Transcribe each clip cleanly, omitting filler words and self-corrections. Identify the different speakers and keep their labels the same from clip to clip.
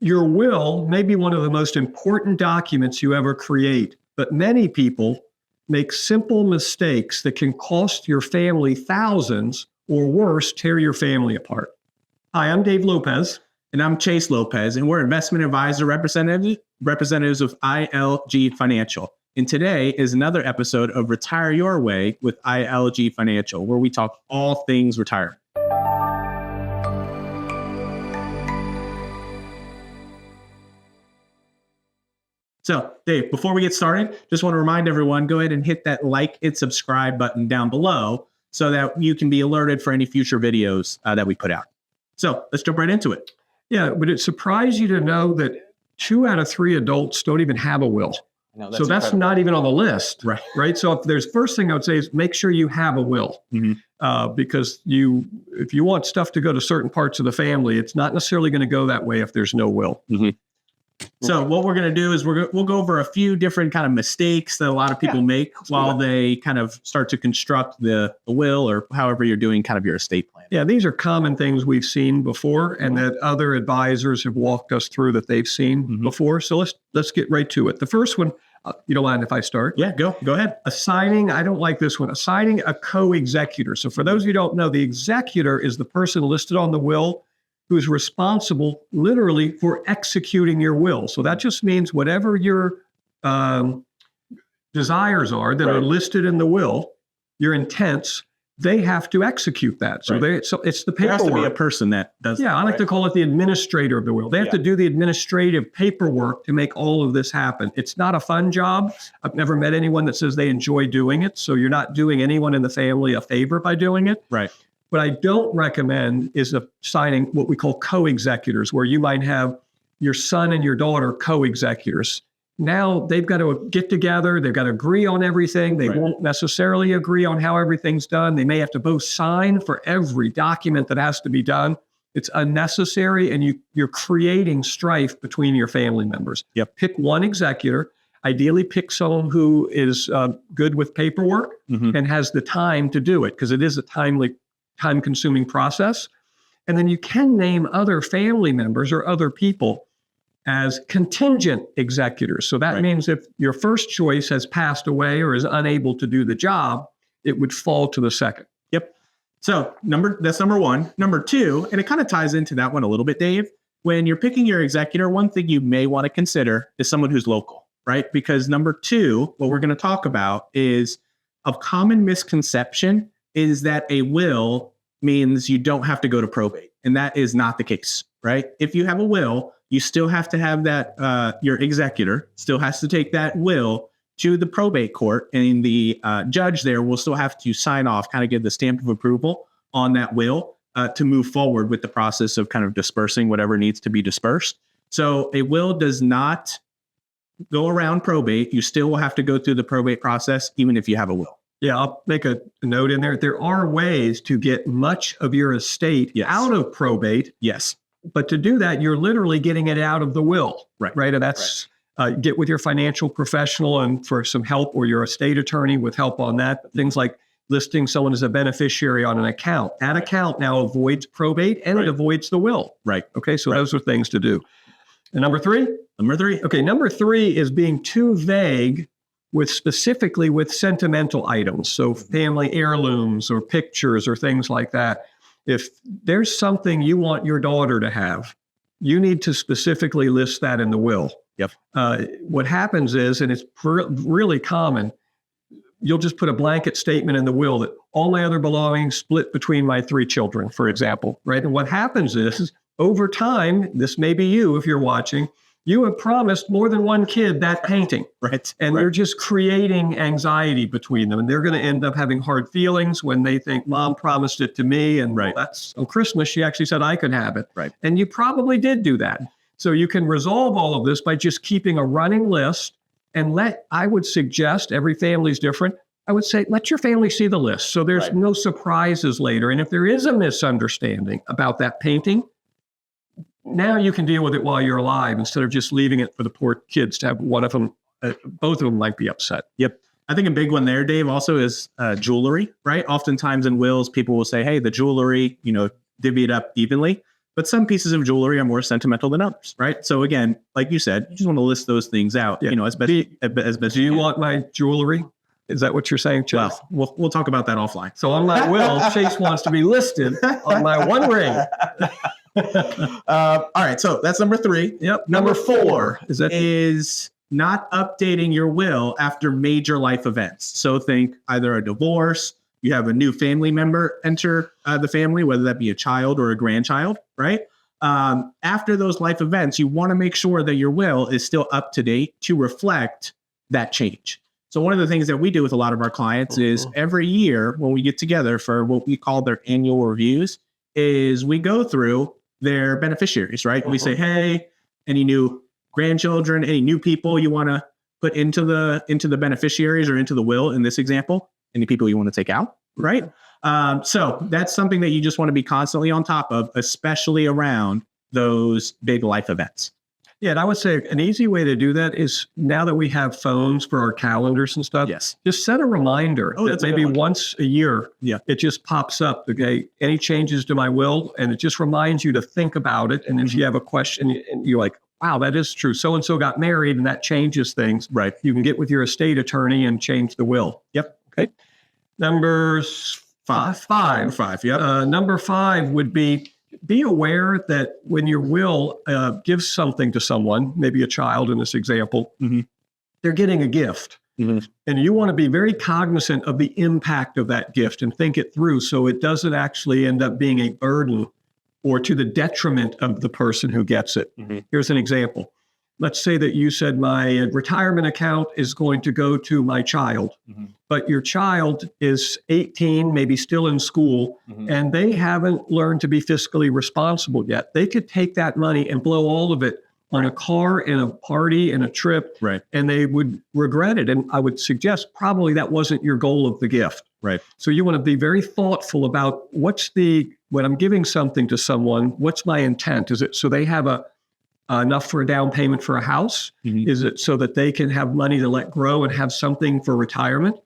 Speaker 1: Your will may be one of the most important documents you ever create, but many people make simple mistakes that can cost your family thousands or worse, tear your family apart. Hi, I'm Dave Lopez.
Speaker 2: And I'm Chase Lopez, and we're investment advisor representatives of ILG Financial. And today is another episode of Retire Your Way with ILG Financial, where we talk all things retirement. So, Dave, before we get started, just want to remind everyone, go ahead and hit that like and subscribe button down below so that you can be alerted for any future videos that we put out. So let's jump right into it.
Speaker 1: Yeah, would it surprise you to know that 2 out of 3 adults don't even have a will?
Speaker 2: No,
Speaker 1: that's incredible. Not even on the list, right? So if there's first thing I would say is make sure you have a will, because if you want stuff to go to certain parts of the family, it's not necessarily going to go that way if there's no will.
Speaker 2: So what we're going to do is we'll go over a few different kind of mistakes that a lot of people make while they kind of start to construct the will or however you're doing kind of your estate plan.
Speaker 1: Yeah, these are common things we've seen before and that other advisors have walked us through that they've seen before. So let's get right to it. The first one, you don't mind if I start?
Speaker 2: Yeah, go ahead.
Speaker 1: Assigning, I don't like this one, assigning a co-executor. So for those of you who don't know, the executor is the person listed on the will who's responsible literally for executing your will. So that just means whatever your desires are that are listed in the will, your intents, they have to execute that. So it's the paperwork.
Speaker 2: There has to be a person that does
Speaker 1: I like to call it the administrator of the will. They have to do the administrative paperwork to make all of this happen. It's not a fun job. I've never met anyone that says they enjoy doing it. So you're not doing anyone in the family a favor by doing it.
Speaker 2: Right.
Speaker 1: What I don't recommend is assigning what we call co-executors, where you might have your son and your daughter co-executors. Now they've got to get together. They've got to agree on everything. They won't necessarily agree on how everything's done. They may have to both sign for every document that has to be done. It's unnecessary, and you're creating strife between your family members. Pick one executor. Ideally, pick someone who is good with paperwork and has the time to do it, because it is a time-consuming process. And then you can name other family members or other people as contingent executors. So that means if your first choice has passed away or is unable to do the job, it would fall to the second.
Speaker 2: So that's number one. Number two, and it kind of ties into that one a little bit, Dave. When you're picking your executor, one thing you may want to consider is someone who's local, right? Because number two, what we're going to talk about is a common misconception is that a will means you don't have to go to probate. And that is not the case, right? If you have a will, you still have to have that, your executor still has to take that will to the probate court, and the judge there will still have to sign off, kind of give the stamp of approval on that will to move forward with the process of kind of dispersing whatever needs to be dispersed. So a will does not go around probate. You still will have to go through the probate process, even if you have a will.
Speaker 1: Yeah, I'll make a note in there. There are ways to get much of your estate out of probate.
Speaker 2: Yes.
Speaker 1: But to do that, you're literally getting it out of the will.
Speaker 2: Right.
Speaker 1: And that's get with your financial professional and for some help, or your estate attorney with help on that. Things like listing someone as a beneficiary on an account. That account now avoids probate and it avoids the will. Okay, so those are things to do. And number three? Okay, number 3 is being too vague specifically with sentimental items. So family heirlooms or pictures or things like that. If there's something you want your daughter to have, you need to specifically list that in the will. What happens is, and it's really common, you'll just put a blanket statement in the will that all my other belongings split between my 3 children, for example, right? And what happens is, over time, this may be you if you're watching, you have promised more than one kid that painting. And they're just creating anxiety between them. And they're going to end up having hard feelings when they think mom promised it to me. And that's on Christmas, she actually said I could have it. And you probably did do that. So you can resolve all of this by just keeping a running list and I would suggest, every family's different, I would say, let your family see the list. So there's no surprises later. And if there is a misunderstanding about that painting, now you can deal with it while you're alive instead of just leaving it for the poor kids to have one of them. Both of them might be upset.
Speaker 2: I think a big one there, Dave, also is jewelry, right? Oftentimes in wills, people will say, hey, the jewelry, divvy it up evenly. but some pieces of jewelry are more sentimental than others, right? So again, like you said, you just want to list those things out,
Speaker 1: Yeah.
Speaker 2: as best.
Speaker 1: Do you want my jewelry? Is that what you're saying, Chase?
Speaker 2: Well, we'll talk about that offline.
Speaker 1: So on my will, Chase wants to be listed on my one ring.
Speaker 2: All right, so that's number 3.
Speaker 1: Yep.
Speaker 2: Number 4
Speaker 1: is
Speaker 2: not updating your will after major life events. So think either a divorce, you have a new family member enter the family, whether that be a child or a grandchild, right? After those life events, you want to make sure that your will is still up to date to reflect that change. So one of the things that we do with a lot of our clients is every year when we get together for what we call their annual reviews is we go through their beneficiaries, right? We say, hey, any new grandchildren, any new people you want to put into the beneficiaries or into the will in this example, any people you want to take out, right? So that's something that you just want to be constantly on top of, especially around those big life events.
Speaker 1: Yeah, and I would say an easy way to do that is now that we have phones for our calendars and stuff,
Speaker 2: Yes.
Speaker 1: just set a reminder that maybe once a year, it just pops up, okay, any changes to my will, and it just reminds you to think about it. And if you have a question and you're like, wow, that is true, so-and-so got married and that changes things,
Speaker 2: right?
Speaker 1: You can get with your estate attorney and change the will.
Speaker 2: Yep.
Speaker 1: Okay. Number 5. Number 5 would be aware that when your will gives something to someone, maybe a child in this example, they're getting a gift. And you want to be very cognizant of the impact of that gift and think it through so it doesn't actually end up being a burden or to the detriment of the person who gets it. Here's an example. Let's say that you said my retirement account is going to go to my child, but your child is 18, maybe still in school, and they haven't learned to be fiscally responsible yet. They could take that money and blow all of it on a car and a party and a trip,
Speaker 2: right?
Speaker 1: And they would regret it. And I would suggest probably that wasn't your goal of the gift.
Speaker 2: Right.
Speaker 1: So you want to be very thoughtful about when I'm giving something to someone, what's my intent? Is it so they have enough for a down payment for a house? Is it so that they can have money to let grow and have something for retirement?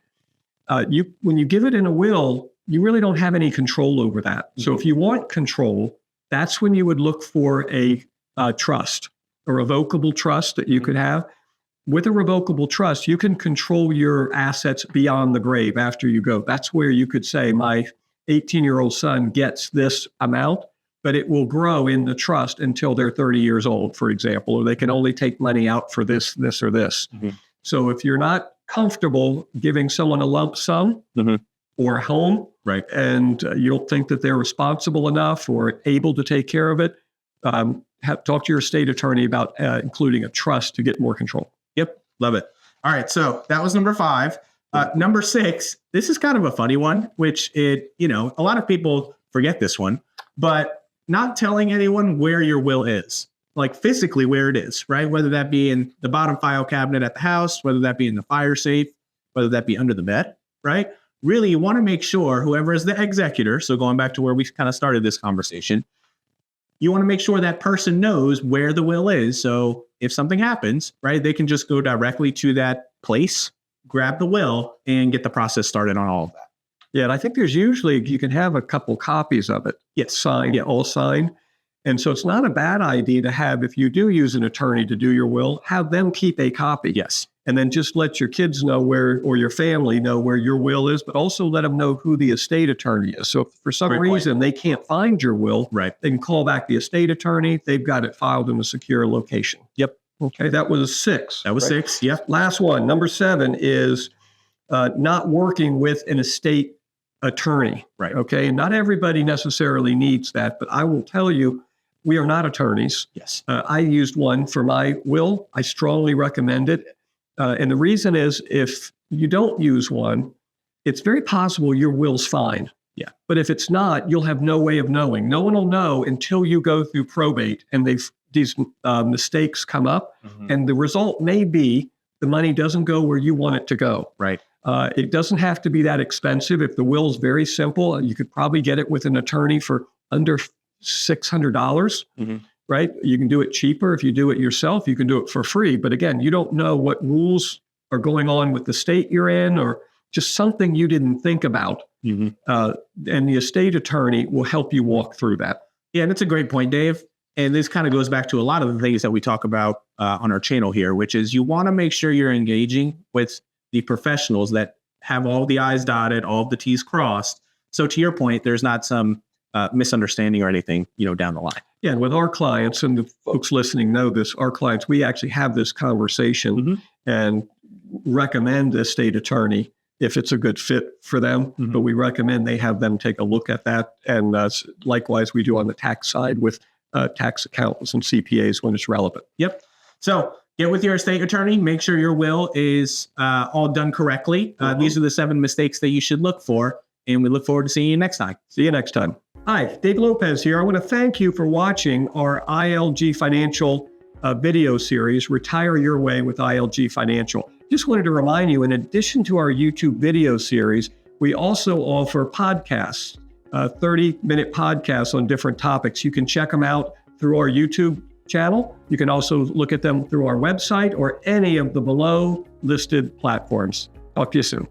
Speaker 1: When you give it in a will, you really don't have any control over that. So if you want control, that's when you would look for a trust, a revocable trust that you could have. With a revocable trust, you can control your assets beyond the grave after you go. That's where you could say, my 18-year-old son gets this amount, but it will grow in the trust until they're 30 years old, for example, or they can only take money out for this, this, or this. So if you're not comfortable giving someone a lump sum or a home,
Speaker 2: right,
Speaker 1: and you don't think that they're responsible enough or able to take care of it, talk to your estate attorney about including a trust to get more control.
Speaker 2: Yep, love it. All right, so that was number 5. Number 6, this is kind of a funny one, which a lot of people forget this one, but not telling anyone where your will is, like physically where it is, right? Whether that be in the bottom file cabinet at the house, whether that be in the fire safe, whether that be under the bed, right? Really, you want to make sure whoever is the executor, so going back to where we kind of started this conversation, you want to make sure that person knows where the will is. So if something happens, right, they can just go directly to that place, grab the will, and get the process started on all of that.
Speaker 1: Yeah, and I think there's usually, you can have a couple copies of it.
Speaker 2: Yes.
Speaker 1: Signed, all signed. And so it's not a bad idea to have, if you do use an attorney to do your will, have them keep a copy.
Speaker 2: Yes.
Speaker 1: And then just let your kids know or your family know where your will is, but also let them know who the estate attorney is. So if for some reason they can't find your will,
Speaker 2: right,
Speaker 1: they can call back the estate attorney. They've got it filed in a secure location.
Speaker 2: Yep.
Speaker 1: Okay, that was 6.
Speaker 2: That was 6, yep.
Speaker 1: Last one, number 7 is not working with an estate attorney.
Speaker 2: Right.
Speaker 1: Okay, and not everybody necessarily needs that, but I will tell you, we are not attorneys.
Speaker 2: Yes.
Speaker 1: I used one for my will. I strongly recommend it. And the reason is, if you don't use one, it's very possible your will's fine.
Speaker 2: Yeah.
Speaker 1: But if it's not, you'll have no way of knowing. No one will know until you go through probate and these mistakes come up. And the result may be the money doesn't go where you want it to go.
Speaker 2: Right.
Speaker 1: It doesn't have to be that expensive. If the will is very simple, you could probably get it with an attorney for under $600. Right? You can do it cheaper. If you do it yourself, you can do it for free. But again, you don't know what rules are going on with the state you're in, or just something you didn't think about. And the estate attorney will help you walk through that.
Speaker 2: Yeah, and it's a great point, Dave. And this kind of goes back to a lot of the things that we talk about on our channel here, which is you want to make sure you're engaging with the professionals that have all the I's dotted, all of the T's crossed. So to your point, there's not some misunderstanding or anything, down the line.
Speaker 1: Yeah, and with our clients, and the folks listening know this, our clients, we actually have this conversation and recommend a state attorney if it's a good fit for them. But we recommend they have them take a look at that. And likewise, we do on the tax side with tax accountants and CPAs when it's relevant.
Speaker 2: Yep. So get with your estate attorney. Make sure your will is all done correctly. These are the 7 mistakes that you should look for. And we look forward to seeing you next time.
Speaker 1: See you next time. Hi, Dave Lopez here. I want to thank you for watching our ILG Financial video series, Retire Your Way with ILG Financial. Just wanted to remind you, in addition to our YouTube video series, we also offer podcasts, 30-minute podcasts on different topics. You can check them out through our YouTube channel. You can also look at them through our website or any of the below listed platforms. Talk to you soon.